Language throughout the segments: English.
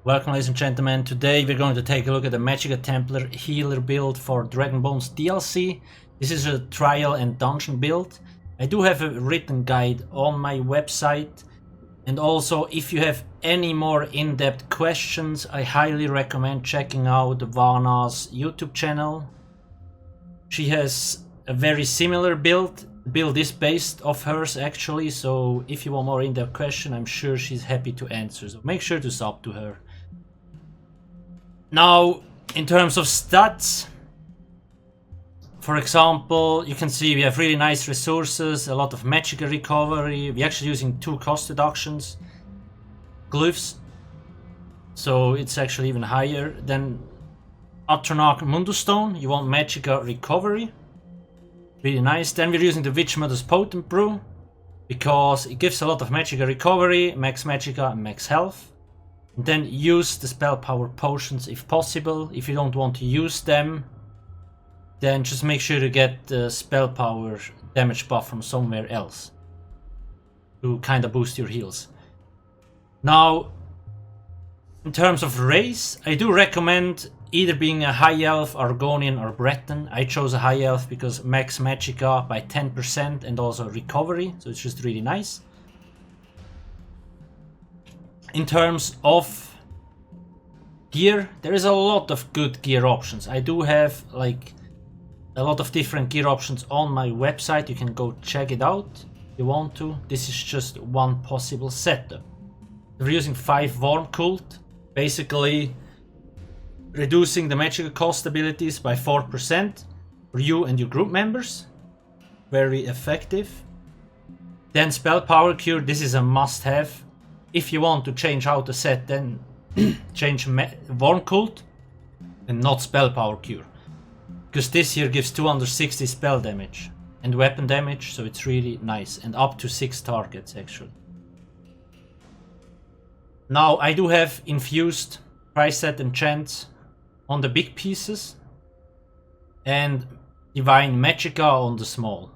Welcome, ladies and gentlemen. Today we're going to take a look at the Magicka Templar healer build for Dragonbones DLC. This is a trial and dungeon build. I do have a written guide on my website, and also if you have any more in-depth questions, I highly recommend checking out Vana's YouTube channel. She has a very similar build. The build is based off hers actually, so if you want more in-depth question, I'm sure she's happy to answer, so make sure to sub to her. Now, in terms of stats, for example, you can see we have really nice resources, a lot of Magicka recovery. We're actually using 2 cost reductions glyphs, so it's actually even higher than Atronach Mundustone. You want Magicka recovery, really nice. Then we're using the Witch Mother's Potent Brew because it gives a lot of Magicka recovery, max Magicka and max health. And then use the spell power potions if possible. If you don't want to use them, then just make sure to get the spell power damage buff from somewhere else to kind of boost your heals. Now, in terms of race, I do recommend either being a high elf, Argonian or Breton. I chose a high elf because max Magicka by 10% and also recovery, so it's just really nice. In terms of gear, there is a lot of good gear options. I do have like a lot of different gear options on my website. You can go check it out if you want to. This is just one possible setup. We're using 5 Worm Cult, basically reducing the Magicka cost abilities by 4% for you and your group members. Very effective. Then Spell Power Cure, this is a must-have. If you want to change out the set, then change Worm Cult and not Spell Power Cure, because this here gives 260 spell damage and weapon damage, so it's really nice, and up to 6 targets actually. Now I do have infused price set enchants on the big pieces and divine Magicka on the small.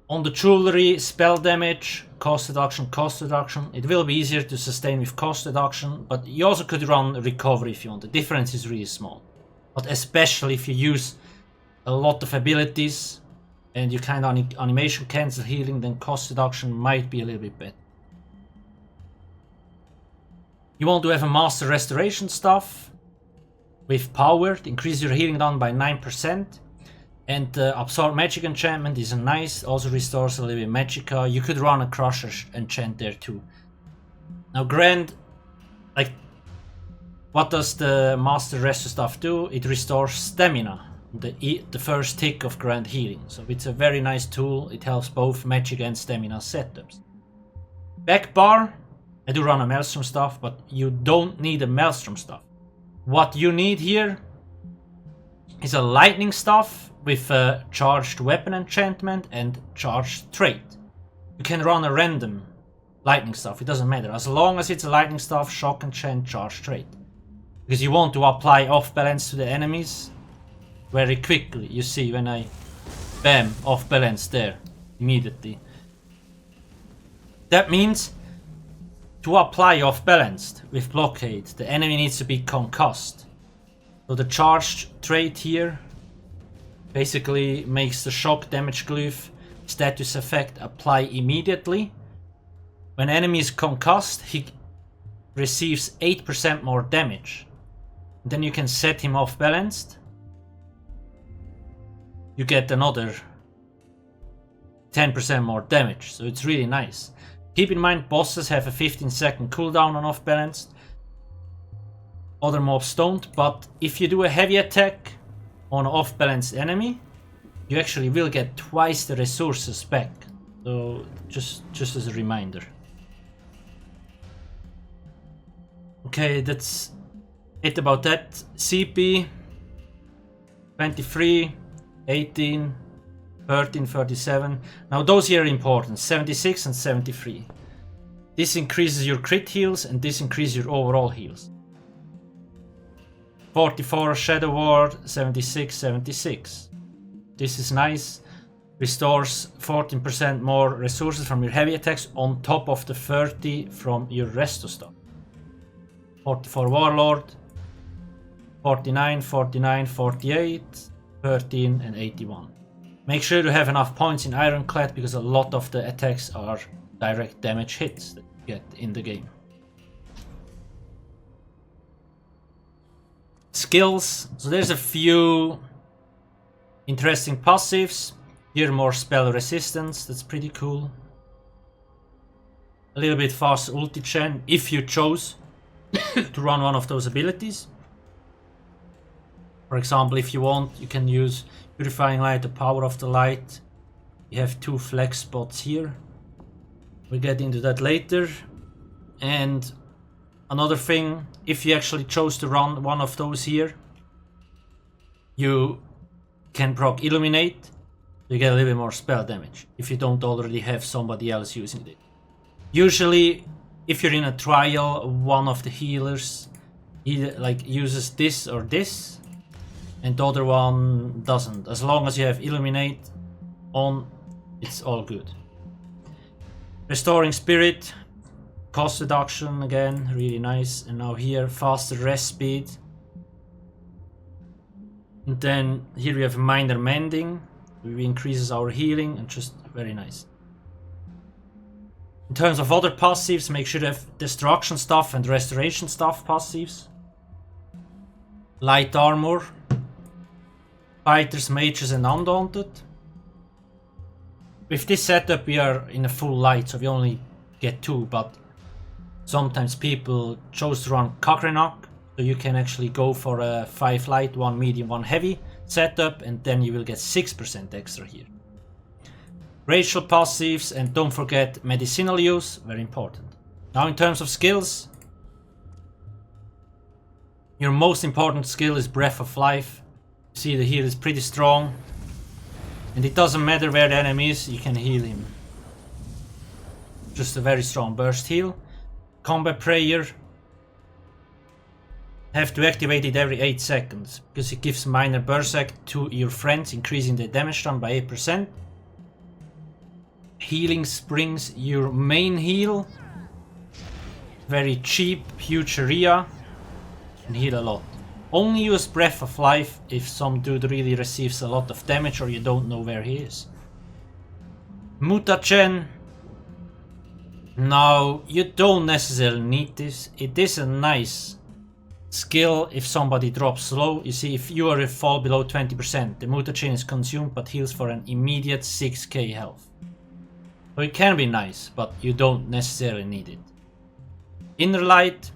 On the jewelry, spell damage, cost reduction. It will be easier to sustain with cost reduction, but you also could run recovery if you want. The difference is really small. But especially if you use a lot of abilities and you kind of animation cancel healing, then cost reduction might be a little bit better. You want to have a master restoration stuff with power to increase your healing down by 9%. And Absorb Magic enchantment is nice, also restores a little bit Magicka. You could run a Crusher enchant there too. Now Grand, like, what does the Master Restore stuff do? It restores stamina, the first tick of Grand Healing. So it's a very nice tool, it helps both Magicka and stamina setups. Back bar, I do run a Maelstrom stuff, but you don't need a Maelstrom stuff. What you need here is a lightning staff with a charged weapon enchantment and charged trait. You can run a random lightning staff, it doesn't matter, as long as it's a lightning staff, shock enchant, charged trait. Because you want to apply off balance to the enemies very quickly. You see when I bam, off balance there immediately. That means to apply off balanced with blockade, the enemy needs to be concussed. So the charged trait here basically makes the shock damage glyph status effect apply immediately. When enemy is concussed, he receives 8% more damage. Then you can set him off balanced. You get another 10% more damage, so it's really nice. Keep in mind, bosses have a 15-second cooldown on off balanced. Other mobs don't, but if you do a heavy attack on an off-balanced enemy, you actually will get twice the resources back. So just as a reminder. Okay, that's it about that. CP 23, 18, 13, 37. Now those here are important, 76 and 73. This increases your crit heals and this increases your overall heals. 44 Shadow Ward, 76, 76. This is nice. Restores 14% more resources from your heavy attacks on top of the 30 from your resto stuff. 44 Warlord, 49, 49, 48, 13 and 81. Make sure to have enough points in Ironclad because a lot of the attacks are direct damage hits that you get in the game. Skills. So there's a few interesting passives. Here more spell resistance, that's pretty cool. A little bit fast ulti gen if you chose to run one of those abilities. For example, if you want, you can use Purifying Light, the Power of the Light. You have 2 flex spots here. We'll get into that later. And another thing, if you actually chose to run one of those here, you can proc Illuminate. You get a little bit more spell damage if you don't already have somebody else using it. Usually, if you're in a trial, one of the healers either like uses this or this, and the other one doesn't. As long as you have Illuminate on, it's all good. Restoring Spirit, cost reduction again, really nice. And now here, faster rest speed. And then here we have Minor Mending. It increases our healing and just very nice. In terms of other passives, make sure to have destruction stuff and restoration stuff passives. Light armor, fighters, mages and undaunted. With this setup we are in a full light, so we only get 2, but sometimes people chose to run Kakrenok, so you can actually go for a 5 light, 1 medium, 1 heavy setup, and then you will get 6% extra here. Racial passives, and don't forget medicinal use, very important. Now in terms of skills, your most important skill is Breath of Life. You see the heal is pretty strong, and it doesn't matter where the enemy is, you can heal him. Just a very strong burst heal. Combat Prayer, have to activate it every 8 seconds, because it gives minor Berserk to your friends, increasing the damage done by 8%. Healing Springs, your main heal. Very cheap, huge area, and heal a lot. Only use Breath of Life if some dude really receives a lot of damage or you don't know where he is. Mutagen. Now, you don't necessarily need this. It is a nice skill if somebody drops low. You see, if you are fall below 20%, the mutagen is consumed but heals for an immediate 6k health. So it can be nice, but you don't necessarily need it. Inner Light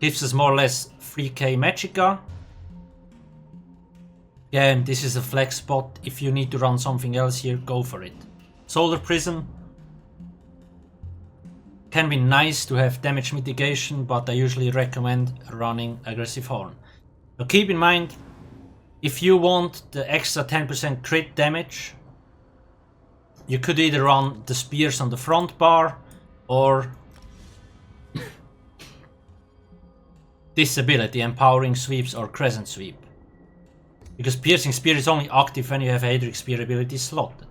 gives us more or less 3k Magicka. Again, this is a flex spot. If you need to run something else here, go for it. Solar Prism can be nice to have damage mitigation, but I usually recommend running Aggressive Horn. So keep in mind, if you want the extra 10% crit damage, you could either run the spears on the front bar or this ability, Empowering Sweeps or Crescent Sweep. Because Piercing Spear is only active when you have Hadric Spear ability slotted.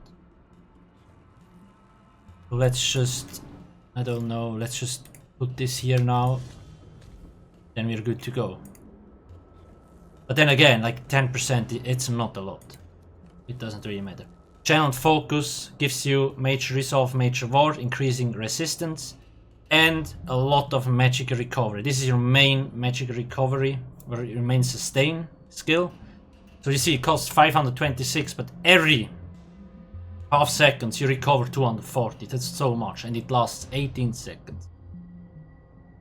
So let's just, I don't know, let's just put this here now. Then we're good to go. But then again, like 10%, it's not a lot. It doesn't really matter. Channeled Focus gives you Major Resolve, Major Ward, increasing resistance. And a lot of Magicka Recovery. This is your main Magicka Recovery, or your main sustain skill. So you see it costs 526, but every half seconds you recover 240. That's so much, and it lasts 18 seconds.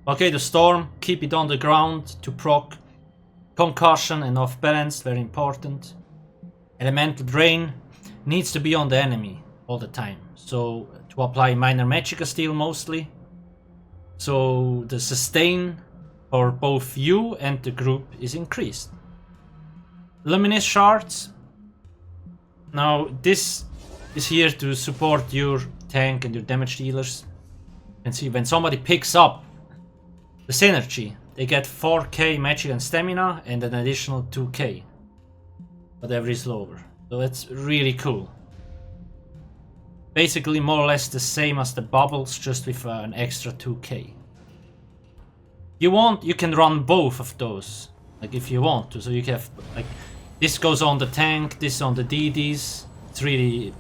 Okay, the Storm, keep it on the ground to proc concussion and off balance, very important. Elemental Drain needs to be on the enemy all the time, so to apply minor Magicka Steel mostly. So the sustain for both you and the group is increased. Luminous Shards. Now this is here to support your tank and your damage dealers. You can see when somebody picks up the synergy, they get 4k magic and stamina and an additional 2k. Whatever is lower. So that's really cool. Basically more or less the same as the bubbles, just with an extra 2k. You can run both of those, like if you want to. So you have like this goes on the tank, this on the DDs. It's really,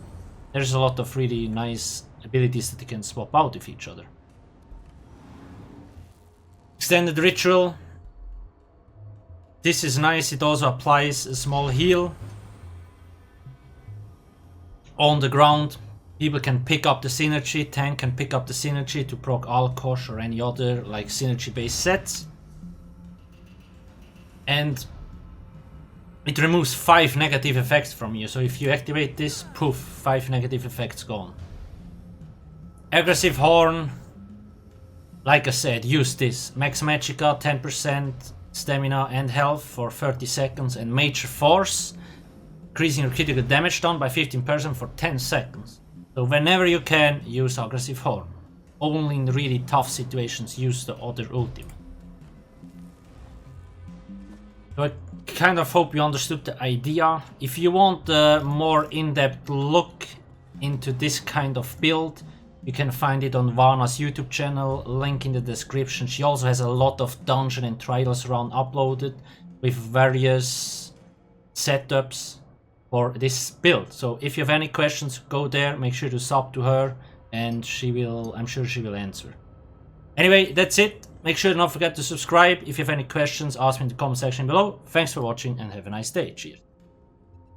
there's a lot of really nice abilities that you can swap out with each other. Extended ritual. This is nice. It also applies a small heal on the ground. People can pick up the synergy, tank can pick up the synergy to proc Alcast or any other like synergy based sets. And it removes 5 negative effects from you, so if you activate this, poof, 5 negative effects gone. Aggressive Horn, like I said, use this. Max Magicka, 10% stamina and health for 30 seconds, and Major Force, increasing your critical damage done by 15% for 10 seconds. So whenever you can, use Aggressive Horn. Only in really tough situations, use the other ultimate. So I kind of hope you understood the idea. If you want a more in-depth look into this kind of build, you can find it on Vana's YouTube channel, link in the description. She also has a lot of dungeon and trials run uploaded with various setups for this build. So if you have any questions, go there, make sure to sub to her, and I'm sure she will answer. Anyway, that's it. Make sure to not forget to subscribe. If you have any questions, ask me in the comment section below. Thanks for watching and have a nice day. Cheers.